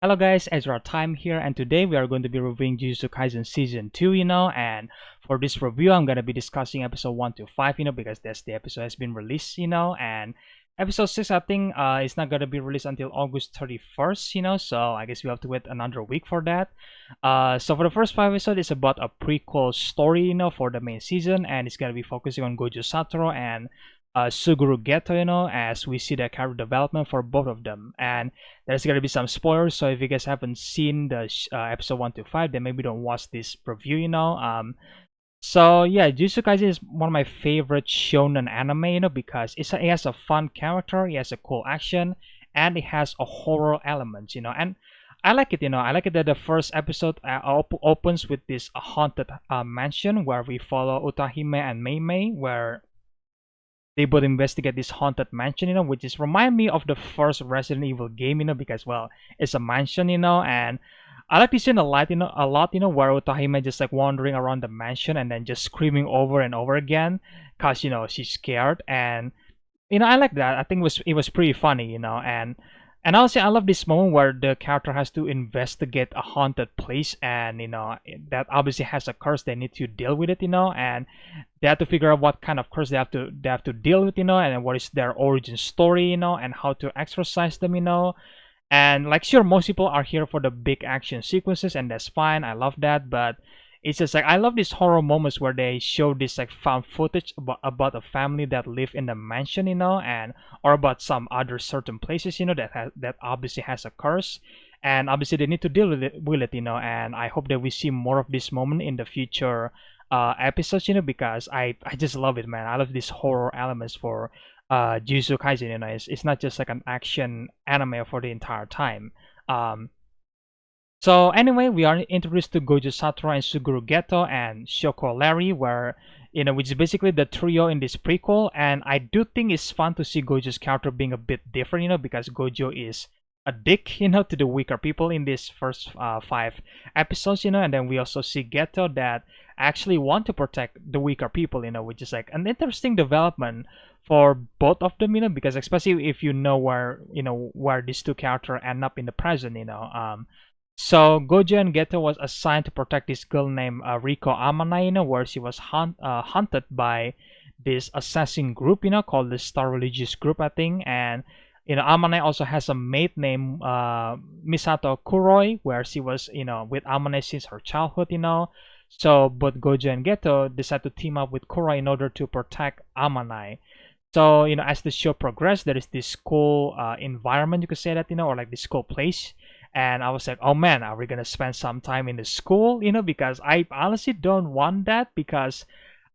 Hello guys, EzraTime here, and today we are going to be reviewing Jujutsu Kaisen Season 2, and for this review I'm going to be discussing episode 1 to 5, because that's the episode has been released, and episode 6 I think is not going to be released until August 31st, so I guess we have to wait another week for that. So for the first 5 episodes, it's about a prequel story, for the main season, and it's going to be focusing on Gojo Satoru and Suguru Geto, as we see the character development for both of them. And there's gonna be some spoilers, so if you guys haven't seen the episode 1 to 5, then maybe don't watch this review, So yeah, Jujutsu Kaisen is one of my favorite shonen anime, because it has a fun character, it has a cool action, and it has a horror element, and I like it, I like it that the first episode opens with this haunted mansion where we follow Utahime and Mei, where they both investigate this haunted mansion, which is remind me of the first Resident Evil game, because well, it's a mansion, and I like this scene a lot, where Utahime just like wandering around the mansion and then just screaming over and over again, cause she's scared, and I like that. I think it was pretty funny, and also I love this moment where the character has to investigate a haunted place, and that obviously has a curse. They need to deal with it, and they have to figure out what kind of curse they have to deal with, and what is their origin story, and how to exorcise them, and like sure, most people are here for the big action sequences, and that's fine. I love that, but it's just like I love these horror moments where they show this like found footage about a family that live in the mansion, and or about some other certain places, that obviously has a curse, and obviously they need to deal with it, and I hope that we see more of this moment in the future episodes, because I just love it, man. I love these horror elements for Jujutsu Kaisen, it's not just like an action anime for the entire time. So anyway, we are introduced to Gojo Satoru and Suguru Geto and Shoko Larry, where which is basically the trio in this prequel. And I do think it's fun to see Gojo's character being a bit different, because Gojo is a dick, to the weaker people in these first 5 episodes, and then we also see Geto that actually want to protect the weaker people, which is like an interesting development for both of them, because especially if where these two characters end up in the present, So Gojo and Geto was assigned to protect this girl named Riko Amana, where she was hunted by this assassin group, called the Star Religious Group, I think. And Amane also has a mate named Misato Kuroi, where she was with Amane since her childhood, So both Gojo and Geto decide to team up with Kuroi in order to protect Amane. So as the show progressed, there is this cool environment, you could say that, or like this cool place. And I was like, oh man, are we gonna spend some time in the school, because I honestly don't want that, because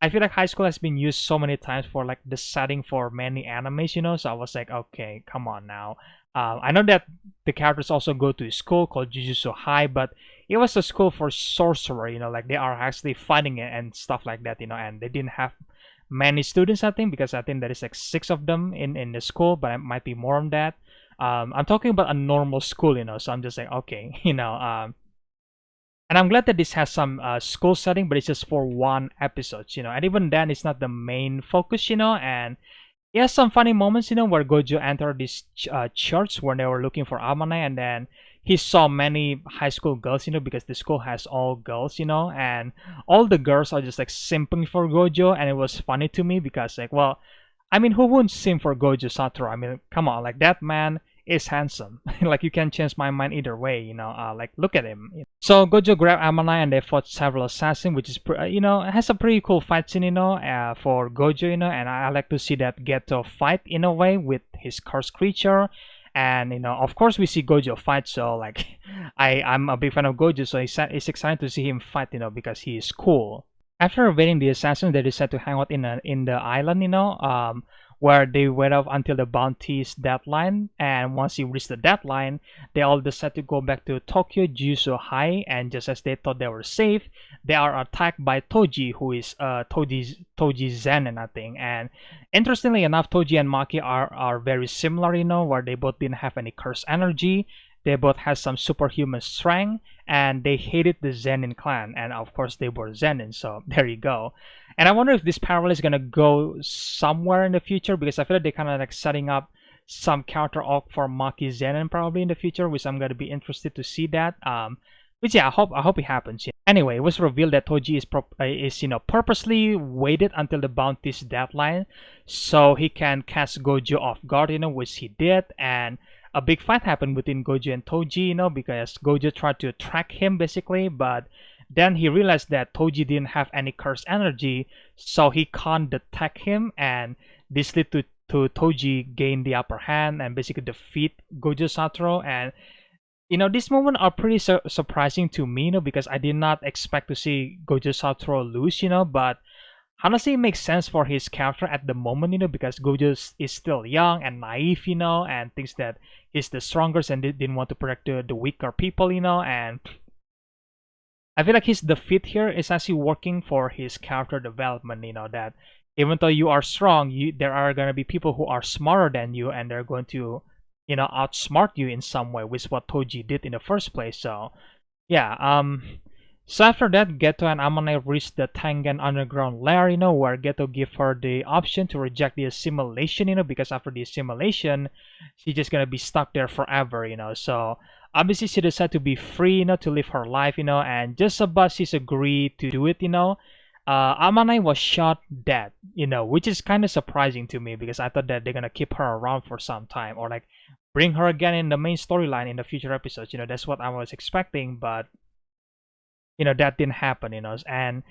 I feel like high school has been used so many times for like the setting for many animes, so I was like, okay, come on now. I know that the characters also go to a school called Jujutsu High, but it was a school for sorcerer, like they are actually fighting it and stuff like that, and they didn't have many students, I think, because I think there is like 6 of them in the school, but it might be more on that. I'm talking about a normal school, so I'm just like, okay, and I'm glad that this has some school setting, but it's just for 1 episode, and even then it's not the main focus, and it has some funny moments, where Gojo entered this church where they were looking for Amane, and then he saw many high school girls, because the school has all girls, and all the girls are just like simping for Gojo, and it was funny to me because like, well, I mean, who wouldn't simp for Gojo Satoru? I mean, come on, like that man is handsome. Like you can change my mind either way, like look at him. So Gojo grabbed Amane and they fought several assassins, which is has a pretty cool fight scene, for Gojo, and I like to see that Geto fight in a way with his cursed creature. And of course we see Gojo fight, so like I'm a big fan of Gojo, so it's exciting to see him fight, because he is cool. After evading the assassins, they decide to hang out in the island, where they wait up until the bounty's deadline. And once you reach the deadline, they all decide to go back to Tokyo Jujutsu High. And just as they thought they were safe, they are attacked by Toji, who is Toji Zenin, I think. And interestingly enough, Toji and Maki are very similar, where they both didn't have any cursed energy. They both had some superhuman strength, and they hated the Zenin clan, and of course they were Zenin, so there you go. And I wonder if this parallel is gonna go somewhere in the future, because I feel like they're kind of like setting up some counter arc for Maki Zenin probably in the future, which I'm gonna be interested to see that. Which yeah, I hope it happens. Yeah. Anyway, it was revealed that Toji is purposely waited until the bounty's deadline, so he can catch Gojo off guard. Which he did, and a big fight happened between Gojo and Toji. Because Gojo tried to track him basically, but then he realized that Toji didn't have any cursed energy, so he can't detect him, and this led to Toji gain the upper hand and basically defeat Gojo Satoru. And these moments are pretty surprising to me, because I did not expect to see Gojo Satoru lose, but honestly, it makes sense for his character at the moment, because Gojo is still young and naive, and thinks that he's the strongest and didn't want to protect the weaker people, and I feel like his defeat here is actually working for his character development, that even though you are strong, there are going to be people who are smarter than you, and they're going to, outsmart you in some way, which is what Toji did in the first place. So, yeah, so after that, Geto and Amane reach the Tengen underground lair, where Geto give her the option to reject the assimilation, because after the assimilation, she's just gonna be stuck there forever, So obviously she decided to be free, to live her life, and just about she's agreed to do it, Amane was shot dead, which is kind of surprising to me, because I thought that they're gonna keep her around for some time, or like bring her again in the main storyline in the future episodes. That's what I was expecting, but that didn't happen, and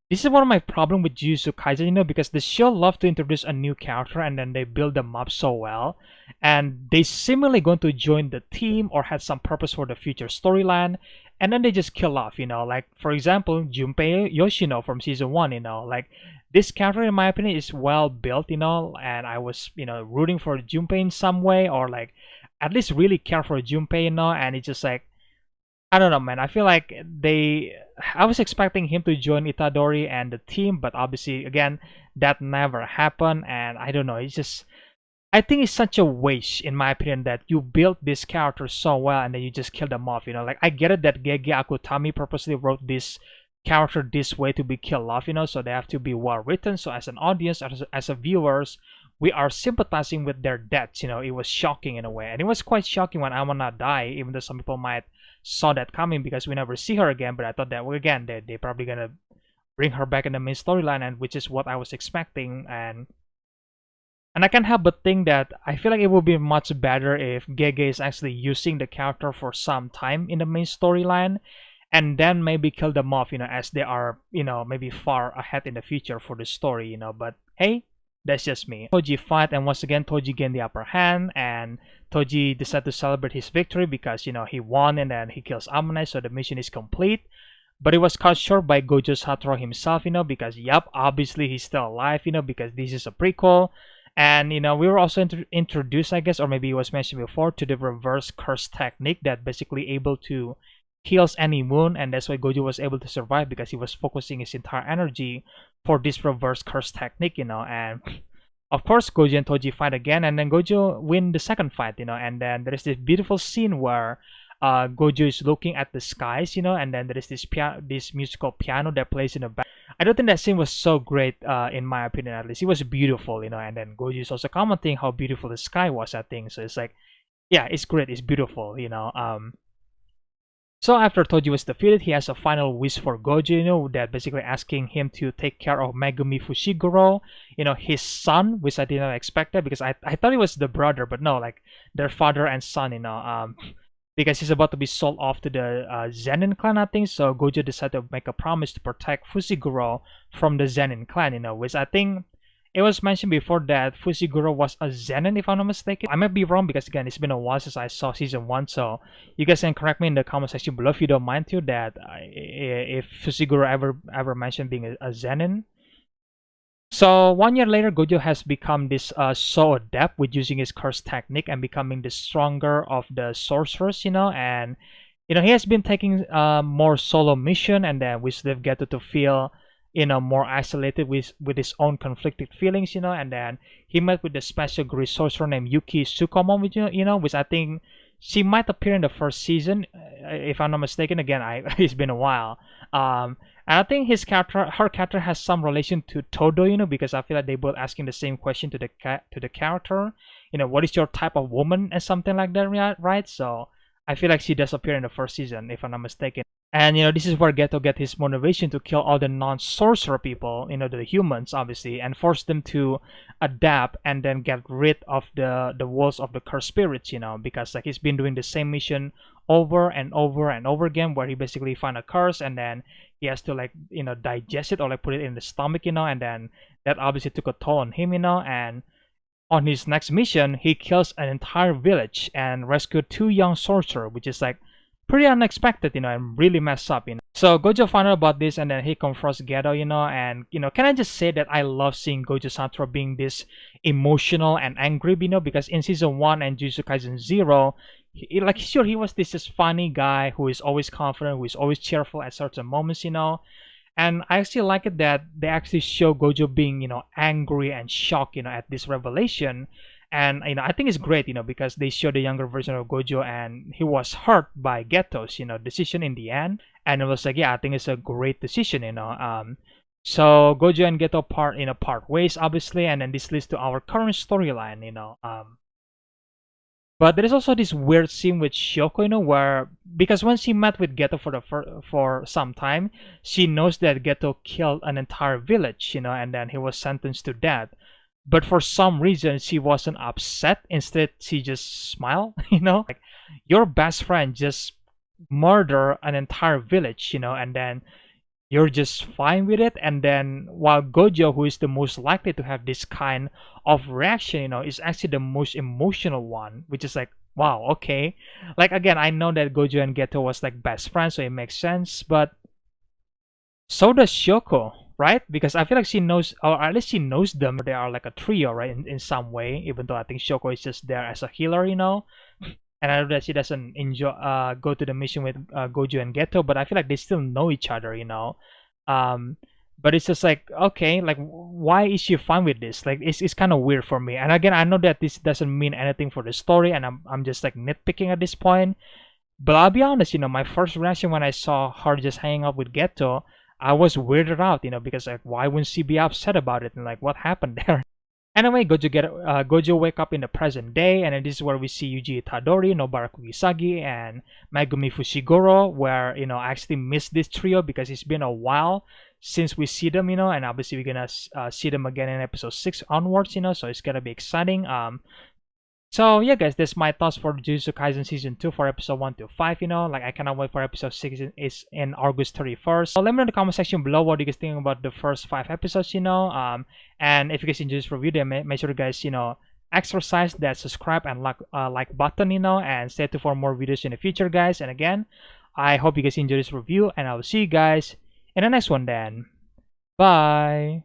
this is one of my problem with Jujutsu Kaisen, because the show love to introduce a new character and then they build them up so well, and they seemingly going to join the team or had some purpose for the future storyline, and then they just kill off, like for example Junpei Yoshino from season 1, like this character in my opinion is well built, and I was rooting for Junpei in some way, or like at least really care for Junpei, and it's just like I don't know, man. I feel like I was expecting him to join Itadori and the team, but obviously, again, that never happened. And I don't know. It's just, I think it's such a waste, in my opinion, that you built this character so well and then you just kill them off. Like I get it that Gege Akutami purposely wrote this character this way to be killed off. So they have to be well written. So as an audience, as a viewers, we are sympathizing with their deaths. It was shocking in a way, and it was quite shocking when Amana died, even though some people might saw that coming because we never see her again. But I thought that, well, again, they probably gonna bring her back in the main storyline, and which is what I was expecting. And I can't help but think that I feel like it would be much better if Gege is actually using the character for some time in the main storyline, and then maybe kill them off, as they are, maybe far ahead in the future for the story, But hey, that's just me. Toji fight, and once again Toji gained the upper hand, and Toji decided to celebrate his victory because he won, and then he kills Amane, so the mission is complete. But it was cut short by Gojo Satoru himself, because obviously he's still alive, because this is a prequel. And we were also introduced, I guess, or maybe it was mentioned before, to the reverse curse technique that basically able to heals any wound, and that's why Gojo was able to survive, because he was focusing his entire energy for this reverse curse technique, and of course Gojo and Toji fight again, and then Gojo win the second fight, and then there is this beautiful scene where Gojo is looking at the skies, and then there is this musical piano that plays in the back. I don't think that scene was so great, in my opinion at least. It was beautiful, and then Gojo is also commenting how beautiful the sky was, I think. So it's like, yeah, it's great, it's beautiful, So after Toji was defeated, he has a final wish for Gojo, that basically asking him to take care of Megumi Fushiguro, his son, which I did not expect that, because I thought it was the brother, but no, like their father and son, because he's about to be sold off to the Zenin clan, I think. So Gojo decided to make a promise to protect Fushiguro from the Zenin clan, which I think it was mentioned before that Fushiguro was a Zenin, if I'm not mistaken. I might be wrong, because again, it's been a while since I saw season 1, so you guys can correct me in the comment section below if you don't mind too, that if Fushiguro ever mentioned being a Zenin. So 1 year later, Gojo has become this so adept with using his curse technique and becoming the stronger of the sorcerers, and he has been taking more solo mission, and then which they've get to feel more isolated with his own conflicted feelings, and then he met with the special great sorcerer named Yuki Tsukumo, which which I think she might appear in the first season, if I'm not mistaken. Again, it's been a while. And I think her character has some relation to Todo, because I feel like they both asking the same question to the character, what is your type of woman and something like that, right? So I feel like she does appear in the first season, if I'm not mistaken. And this is where Geto get his motivation to kill all the non-sorcerer people, the humans obviously, and force them to adapt and then get rid of the walls of the cursed spirits, because like he's been doing the same mission over and over and over again, where he basically find a curse and then he has to like digest it or like put it in the stomach, and then that obviously took a toll on him, and on his next mission, he kills an entire village and rescued two young sorcerers, which is like pretty unexpected, and really messed up. So Gojo found out about this and then he confronts Geto, and can I just say that I love seeing Gojo Satoru being this emotional and angry, because in season 1 and Jujutsu Kaisen 0, sure, he was this just funny guy who is always confident, who is always cheerful at certain moments, and I actually like it that they actually show Gojo being, angry and shocked, at this revelation. And I think it's great, because they show the younger version of Gojo and he was hurt by Geto's, decision in the end. And it was like, yeah, I think it's a great decision, So Gojo and Geto part ways, obviously, and then this leads to our current storyline, But there is also this weird scene with Shoko, where because when she met with Geto for some time, she knows that Geto killed an entire village, and then he was sentenced to death. But for some reason, she wasn't upset. Instead, she just smiled, like your best friend just murdered an entire village, and then you're just fine with it. And then while Gojo, who is the most likely to have this kind of reaction, is actually the most emotional one, which is like, wow, okay. Like again, I know that Gojo and Geto was like best friends, so it makes sense, but so does Shoko, right? Because I feel like she knows, or at least she knows them. They are like a trio, right? In some way, even though I think Shoko is just there as a healer, And I know that she doesn't go to the mission with Gojo and Geto, but I feel like they still know each other, But it's just like, okay, like why is she fine with this? Like it's kind of weird for me. And again, I know that this doesn't mean anything for the story, and I'm just like nitpicking at this point. But I'll be honest, my first reaction when I saw her just hanging out with Geto, I was weirded out, because like why wouldn't she be upset about it? And like what happened there? Anyway, Gojo wake up in the present day, and then this is where we see Yuji Itadori, Nobara Kugisagi, and Megumi Fushiguro, where, I actually missed this trio because it's been a while since we see them, and obviously we're gonna see them again in episode 6 onwards, so it's gonna be exciting. So yeah, guys, that's my thoughts for Jujutsu Kaisen season 2 for episode 1 to 5. Like I cannot wait for episode 6 is in August 31st. So let me know in the comment section below what you guys think about the first 5 episodes. And if you guys enjoyed this review, then make sure you guys exercise that subscribe and like button, and stay tuned for more videos in the future, guys. And again, I hope you guys enjoyed this review, and I will see you guys in the next one then. Bye.